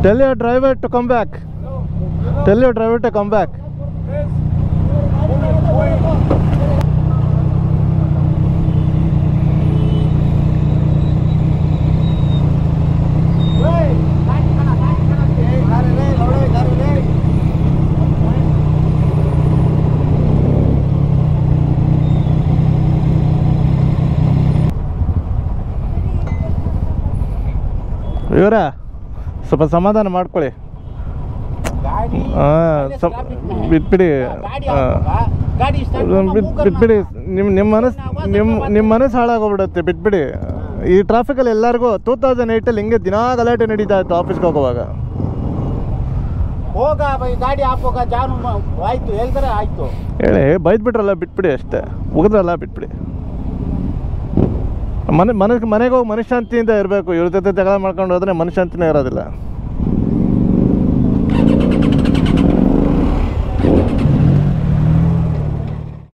Tell your driver to come back. Tell your driver to come back. ಇವರ ಸ್ವಲ್ಪ ಸಮಾಧಾನ ಮಾಡ್ಕೊಳ್ಳಿ. ಬಿಟ್ಬಿಡಿ ಬಿಟ್ಬಿಡಿ. ನಿಮ್ಮ ಮನಸ್ಸು ಹಾಳಾಗೋಗ್ಬಿಡುತ್ತೆ. ಬಿಟ್ಬಿಡಿ. ಈ ಟ್ರಾಫಿಕಲ್ಲಿ ಎಲ್ಲರಿಗೂ 2008 ಹಿಂಗೆ ದಿನಾ ಗಲಾಟೆ ನಡೀತಾ ಇತ್ತು ಆಫೀಸ್ಗೆ ಹೋಗುವಾಗ. ಗಾಡಿ ಹಾಕೋಗ ಜಾನು ಆಯ್ತು ಹೇಳ್ತಾರೆ ಆಯ್ತು ಹೇಳಿ ಬೈದ್ಬಿಟ್ರಲ್ಲ ಬಿಟ್ಬಿಡಿ ಅಷ್ಟೇ. ಮುಗಿದ್ರಲ್ಲ ಬಿಟ್ಬಿಡಿ. ಮನೆಗೆ ಹೋಗಿ ಮನಃಶಾಂತಿಯಿಂದ ಇರಬೇಕು. ಇವ್ರ ಜೊತೆ ಜಗಳ ಮಾಡ್ಕೊಂಡು ಹೋದ್ರೆ ಮನಃಶಾಂತಿನೇ ಇರೋದಿಲ್ಲ.